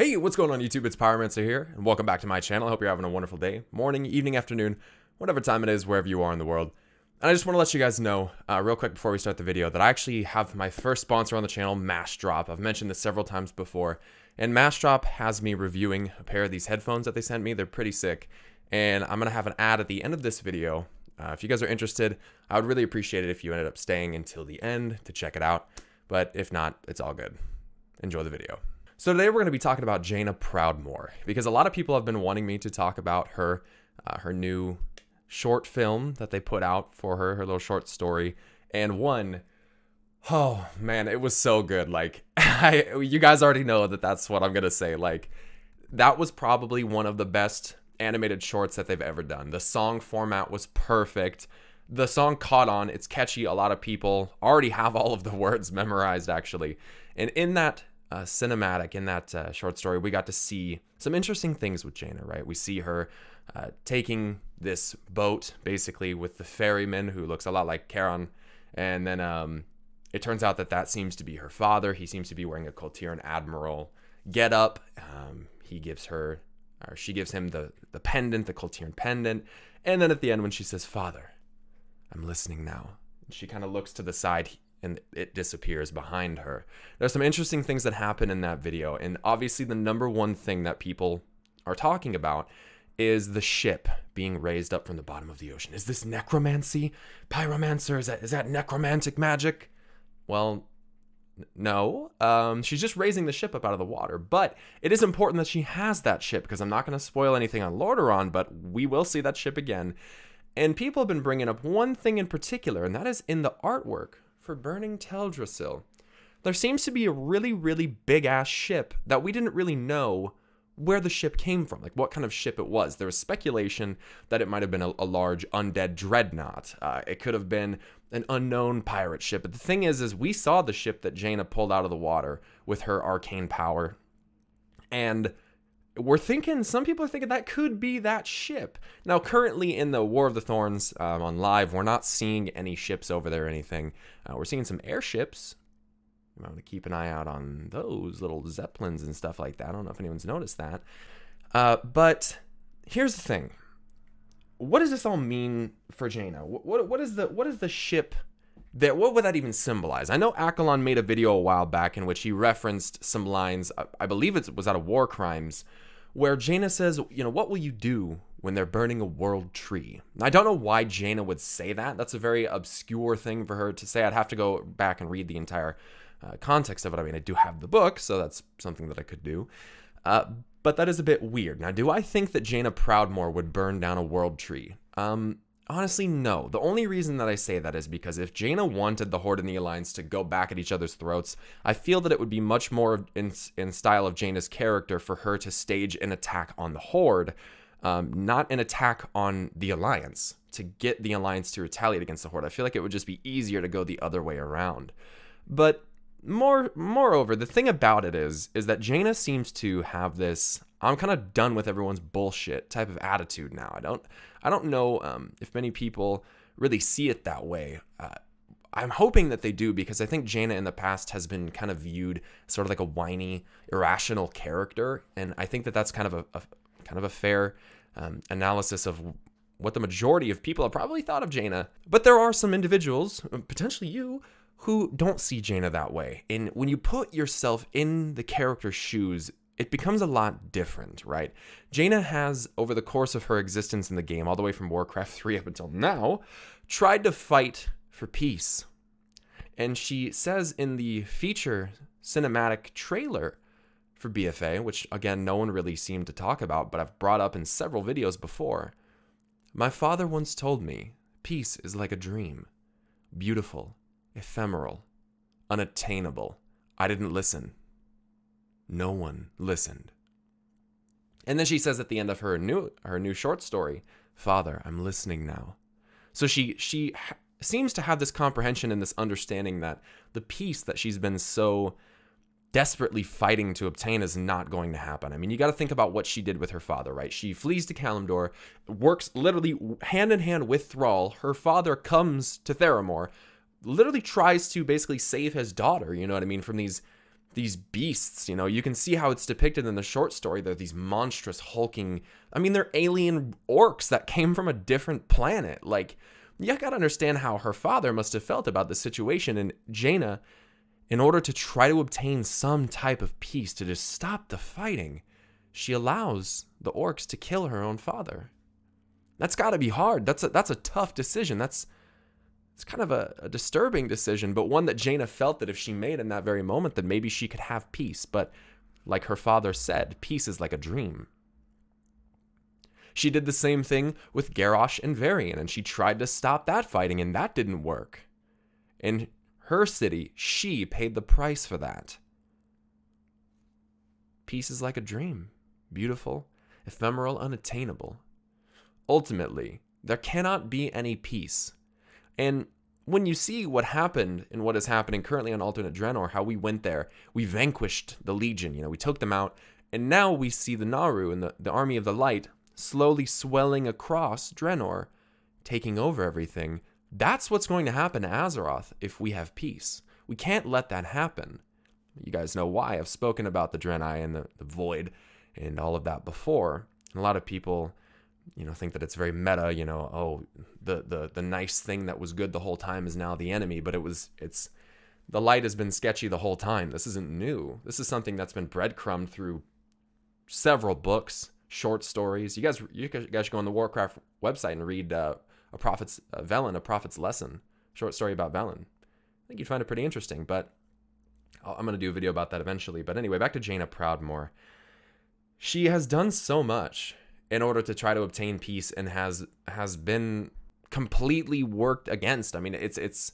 Hey, what's going on YouTube? It's Pyromancer here, and welcome back to my channel. I hope you're having a wonderful day, morning, evening, afternoon, whatever time it is, wherever you are in the world. And I just want to let you guys know, real quick before we start the video, that I actually have my first sponsor on the channel, Drop. I've mentioned this several times before, and Drop has me reviewing a pair of these headphones that they sent me. They're pretty sick, and I'm going to have an ad at the end of this video. If you guys are interested, I would really appreciate it if you ended up staying until the end to check it out, but if not, it's all good. Enjoy the video. So today we're going to be talking about Jaina Proudmoore, because a lot of people have been wanting me to talk about her new short film that they put out for her little short story. And oh man, it was so good. Like, you guys already know that that's what I'm going to say. Like, that was probably one of the best animated shorts that they've ever done. The song format was perfect. The song caught on. It's catchy. A lot of people already have all of the words memorized, actually. And in that cinematic, in that short story, we got to see some interesting things with Jaina, right? We see her taking this boat, basically, with the ferryman who looks a lot like Charon, and then it turns out that that seems to be her father. He seems to be wearing a kul'tiran admiral getup. He gives her, or she gives him the pendant, the kul'tiran pendant, and then at the end when she says, "Father, I'm listening now," she kind of looks to the side and it disappears behind her. There's some interesting things that happen in that video, and obviously the number one thing that people are talking about is the ship being raised up from the bottom of the ocean. Is this necromancy? Pyromancer, is that necromantic magic? Well, no. She's just raising the ship up out of the water, but it is important that she has that ship, because I'm not going to spoil anything on Lordaeron, but we will see that ship again. And people have been bringing up one thing in particular, and that is in the artwork for Burning Teldrassil. There seems to be a really, really big-ass ship that we didn't really know where the ship came from, like what kind of ship it was. There was speculation that it might have been a large undead dreadnought. It could have been an unknown pirate ship. But the thing is we saw the ship that Jaina pulled out of the water with her arcane power. And some people are thinking that could be that ship. Now, currently in the War of the Thorns on live, we're not seeing any ships over there or anything. We're seeing some airships. I'm going to keep an eye out on those little zeppelins and stuff like that. I don't know if anyone's noticed that. But here's the thing. What does this all mean for Jaina? What is the ship? What would that even symbolize? I know Akalon made a video a while back in which he referenced some lines, I believe it was out of War Crimes, where Jaina says, what will you do when they're burning a world tree? I don't know why Jaina would say that. That's a very obscure thing for her to say. I'd have to go back and read the entire context of it. I mean, I do have the book, so that's something that I could do. But that is a bit weird. Now, do I think that Jaina Proudmoore would burn down a world tree? Honestly, no. The only reason that I say that is because if Jaina wanted the Horde and the Alliance to go back at each other's throats, I feel that it would be much more in style of Jaina's character for her to stage an attack on the Horde, not an attack on the Alliance, to get the Alliance to retaliate against the Horde. I feel like it would just be easier to go the other way around. But moreover, the thing about it is that Jaina seems to have this "I'm kind of done with everyone's bullshit" type of attitude now. I don't know if many people really see it that way. I'm hoping that they do, because I think Jaina in the past has been kind of viewed sort of like a whiny, irrational character, and I think that that's kind of a fair analysis of what the majority of people have probably thought of Jaina. But there are some individuals, potentially you, who don't see Jaina that way. And when you put yourself in the character's shoes, it becomes a lot different, right? Jaina has, over the course of her existence in the game, all the way from Warcraft 3 up until now, tried to fight for peace. And she says in the feature cinematic trailer for BFA, which again, no one really seemed to talk about, but I've brought up in several videos before, "My father once told me, peace is like a dream. Beautiful, ephemeral, unattainable. I didn't listen. No one listened." And then she says at the end of her new short story, "Father, I'm listening now." So she seems to have this comprehension and this understanding that the peace that she's been so desperately fighting to obtain is not going to happen. I mean, you got to think about what she did with her father, right? She flees to Kalimdor, works literally hand in hand with Thrall. Her father comes to Theramore, literally tries to basically save his daughter, you know what I mean, from these these beasts, you know. You can see how it's depicted in the short story. They're these monstrous, hulking, I mean, they're alien orcs that came from a different planet. Like, you gotta understand how her father must have felt about the situation. And Jaina, in order to try to obtain some type of peace, to just stop the fighting, she allows the orcs to kill her own father. That's gotta be hard. That's a tough decision. It's kind of a disturbing decision, but one that Jaina felt that if she made in that very moment, that maybe she could have peace. But like her father said, peace is like a dream. She did the same thing with Garrosh and Varian, and she tried to stop that fighting, and that didn't work. In her city, she paid the price for that. Peace is like a dream. Beautiful, ephemeral, unattainable. Ultimately, there cannot be any peace. And when you see what happened and what is happening currently on alternate Draenor, how we went there, we vanquished the Legion, you know, we took them out, and now we see the Naru and the Army of the Light slowly swelling across Draenor, taking over everything. That's what's going to happen to Azeroth if we have peace. We can't let that happen. You guys know why. I've spoken about the Draenei and the Void and all of that before. And a lot of people, you know, think that it's very meta, you know, oh, the nice thing that was good the whole time is now the enemy, but it's the light has been sketchy the whole time. This isn't new. This is something that's been breadcrumbed through several books, short stories. You guys should go on the Warcraft website and read Velen, A Prophet's Lesson, short story about Velen. I think you'd find it pretty interesting, but I'm going to do a video about that eventually. But anyway, back to Jaina Proudmoore. She has done so much in order to try to obtain peace and has been completely worked against. I mean, it's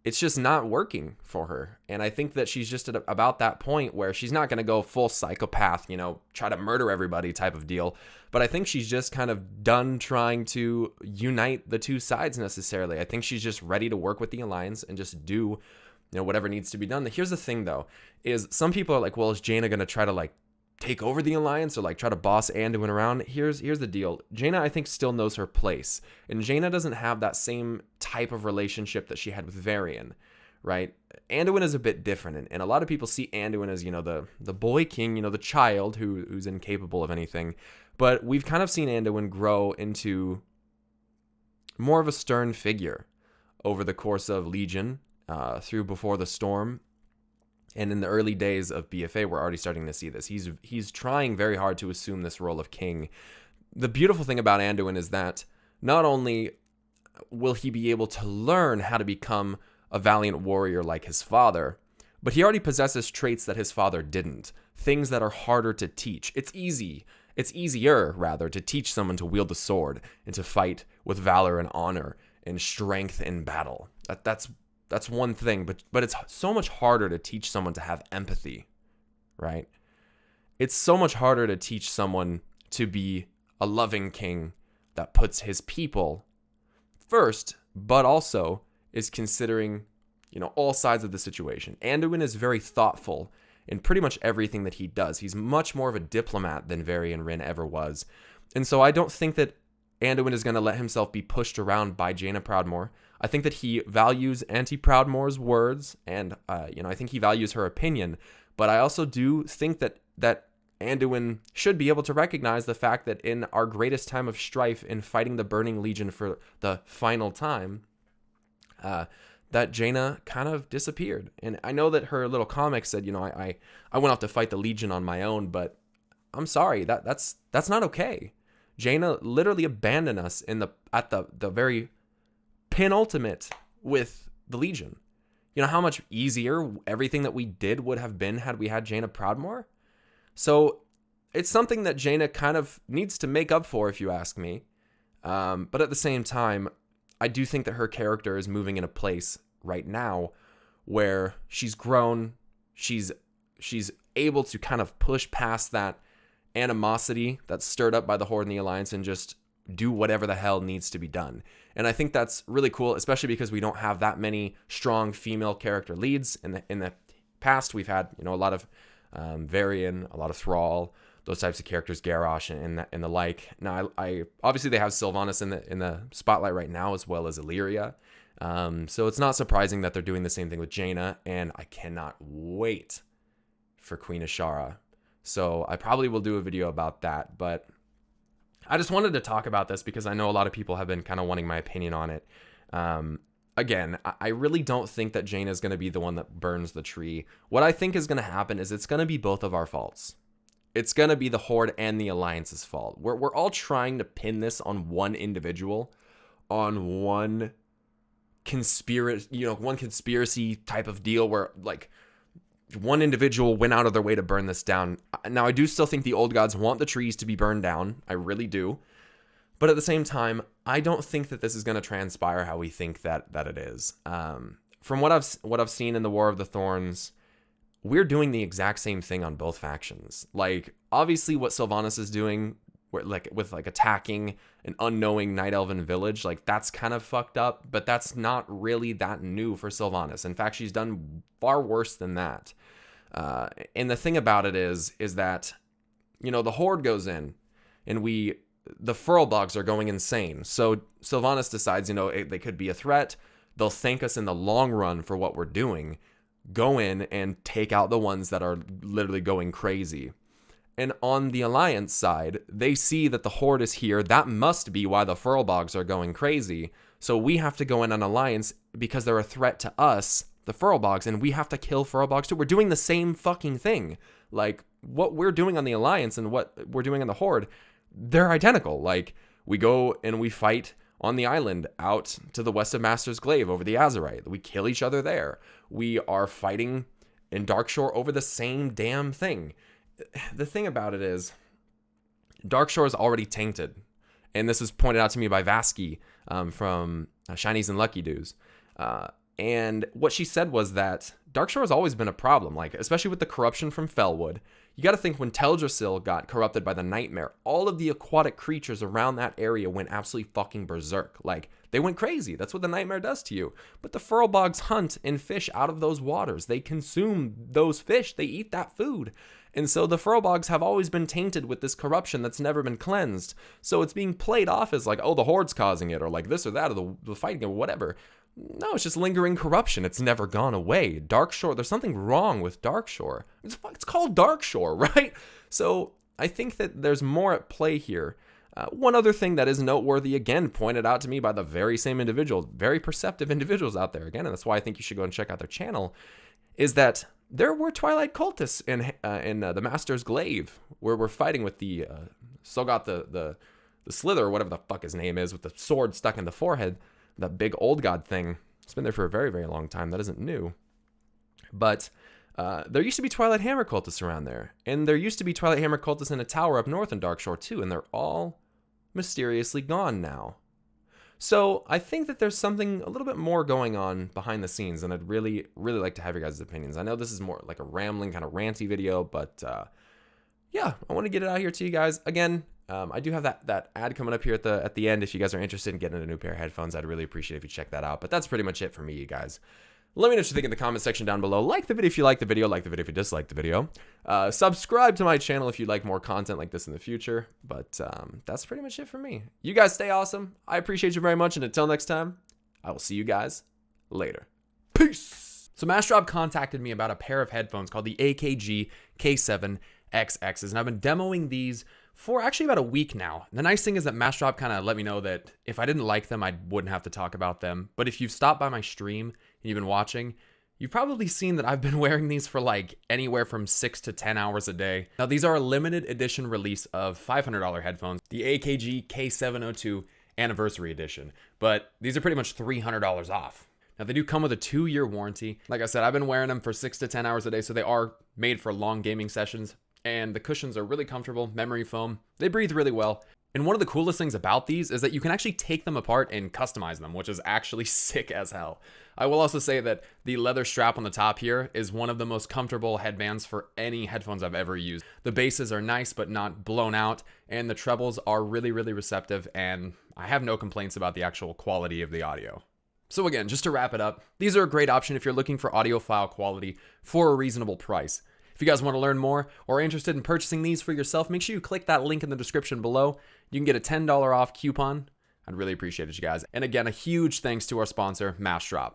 just not working for her. And I think that she's just at about that point where she's not going to go full psychopath, you know, try to murder everybody type of deal. But I think she's just kind of done trying to unite the two sides necessarily. I think she's just ready to work with the Alliance and just do, you know, whatever needs to be done. Here's the thing, though, is some people are like, well, is Jaina going to try to, like, take over the Alliance or, like, try to boss Anduin around? Here's the deal. Jaina, I think, still knows her place. And Jaina doesn't have that same type of relationship that she had with Varian, right? Anduin is a bit different. And a lot of people see Anduin as, you know, the boy king, you know, the child who's incapable of anything. But we've kind of seen Anduin grow into more of a stern figure over the course of Legion, through Before the Storm. And in the early days of BFA, we're already starting to see this. He's trying very hard to assume this role of king. The beautiful thing about Anduin is that not only will he be able to learn how to become a valiant warrior like his father, but he already possesses traits that his father didn't. Things that are harder to teach. It's easier, rather, to teach someone to wield the sword and to fight with valor and honor and strength in battle. That's one thing, but it's so much harder to teach someone to have empathy, right? It's so much harder to teach someone to be a loving king that puts his people first, but also is considering, you know, all sides of the situation. Anduin is very thoughtful in pretty much everything that he does. He's much more of a diplomat than Varian Wrynn ever was. And so I don't think that Anduin is going to let himself be pushed around by Jaina Proudmoore. I think that he values Auntie Proudmoore's words, and you know, I think he values her opinion. But I also do think that Anduin should be able to recognize the fact that in our greatest time of strife, in fighting the Burning Legion for the final time, that Jaina kind of disappeared. And I know that her little comic said, you know, I went off to fight the Legion on my own, but I'm sorry, that's not okay. Jaina literally abandoned us at the very penultimate with the Legion. You know how much easier everything that we did would have been had we had Jaina Proudmoore? So it's something that Jaina kind of needs to make up for, if you ask me. But at the same time, I do think that her character is moving in a place right now where she's grown, she's able to kind of push past that animosity that's stirred up by the Horde and the Alliance and just do whatever the hell needs to be done. And I think that's really cool, especially because we don't have that many strong female character leads. In the past, we've had, you know, a lot of Varian, a lot of Thrall, those types of characters, Garrosh and the like. Now, I obviously they have Sylvanas in the spotlight right now, as well as Illyria. So it's not surprising that they're doing the same thing with Jaina, and I cannot wait for Queen Ashara. So I probably will do a video about that, but I just wanted to talk about this because I know a lot of people have been kind of wanting my opinion on it. Again, I really don't think that Jaina is going to be the one that burns the tree. What I think is going to happen is it's going to be both of our faults. It's going to be the Horde and the Alliance's fault. We're all trying to pin this on one individual, on one conspiracy type of deal where like one individual went out of their way to burn this down. Now, I do still think the old gods want the trees to be burned down. I really do. But at the same time, I don't think that this is going to transpire how we think that it is. From what I've seen in the War of the Thorns, we're doing the exact same thing on both factions. Like, obviously what Sylvanas is doing with attacking an unknowing Night Elven village, like that's kind of fucked up, but that's not really that new for Sylvanas. In fact, she's done far worse than that. And the thing about it is that, the Horde goes in and the Furlbogs are going insane. So Sylvanas decides, they could be a threat. They'll thank us in the long run for what we're doing. Go in and take out the ones that are literally going crazy. And on the Alliance side, they see that the Horde is here. That must be why the Furlbogs are going crazy. So we have to go in on Alliance because they're a threat to us, the Furlbogs, and we have to kill Furlbogs too. We're doing the same fucking thing. Like, what we're doing on the Alliance and what we're doing on the Horde, they're identical. Like, we go and we fight on the island out to the west of Master's Glaive over the Azerite. We kill each other there. We are fighting in Darkshore over the same damn thing. The thing about it is, Darkshore is already tainted. And this was pointed out to me by Vasky from Shinies and Lucky Doos. And what she said was that Darkshore has always been a problem, like especially with the corruption from Felwood. You got to think when Teldrassil got corrupted by the Nightmare, all of the aquatic creatures around that area went absolutely fucking berserk. Like, they went crazy. That's what the Nightmare does to you. But the Furlbogs hunt and fish out of those waters. They consume those fish. They eat that food. And so the Furlbogs have always been tainted with this corruption that's never been cleansed. So it's being played off as like, oh, the Horde's causing it, or like this or that, or the fighting, or whatever. No, it's just lingering corruption. It's never gone away. Darkshore, there's something wrong with Darkshore. It's called Darkshore, right? So I think that there's more at play here. One other thing that is noteworthy, again, pointed out to me by the very same individual, very perceptive individuals out there, again, and that's why I think you should go and check out their channel, is that there were Twilight cultists in the Master's Glaive, where we're fighting with the the Slither, or whatever the fuck his name is, with the sword stuck in the forehead, that big old god thing. It's been there for a very, very long time. That isn't new. But there used to be Twilight Hammer cultists around there, and there used to be Twilight Hammer cultists in a tower up north in Darkshore too, and they're all mysteriously gone now. So I think that there's something a little bit more going on behind the scenes, and I'd really, really like to have your guys' opinions. I know this is more like a rambling, kind of ranty video, but yeah, I want to get it out here to you guys. Again, I do have that ad coming up here at the end. If you guys are interested in getting a new pair of headphones, I'd really appreciate if you check that out. But that's pretty much it for me, you guys. Let me know what you think in the comment section down below. Like the video if you like the video. Like the video if you dislike the video. Subscribe to my channel if you'd like more content like this in the future. But that's pretty much it for me. You guys stay awesome. I appreciate you very much. And until next time, I will see you guys later. Peace. So Mastrop contacted me about a pair of headphones called the AKG K7XXs. And I've been demoing these for actually about a week now. The nice thing is that Mastrop kind of let me know that if I didn't like them, I wouldn't have to talk about them. But if you've stopped by my stream and you've been watching, you've probably seen that I've been wearing these for like anywhere from 6 to 10 hours a day. Now, these are a limited edition release of $500 headphones, the AKG K702 Anniversary Edition. But these are pretty much $300 off. Now, they do come with a 2-year warranty. Like I said, I've been wearing them for 6 to 10 hours a day, so they are made for long gaming sessions. And the cushions are really comfortable, memory foam. They breathe really well. And one of the coolest things about these is that you can actually take them apart and customize them, which is actually sick as hell. I will also say that the leather strap on the top here is one of the most comfortable headbands for any headphones I've ever used. The basses are nice but not blown out, and the trebles are really, really receptive, and I have no complaints about the actual quality of the audio. So again, just to wrap it up, these are a great option if you're looking for audiophile quality for a reasonable price. If you guys want to learn more or are interested in purchasing these for yourself, make sure you click that link in the description below. You can get a $10 off coupon. I'd really appreciate it, you guys. And again, a huge thanks to our sponsor, Mastrop.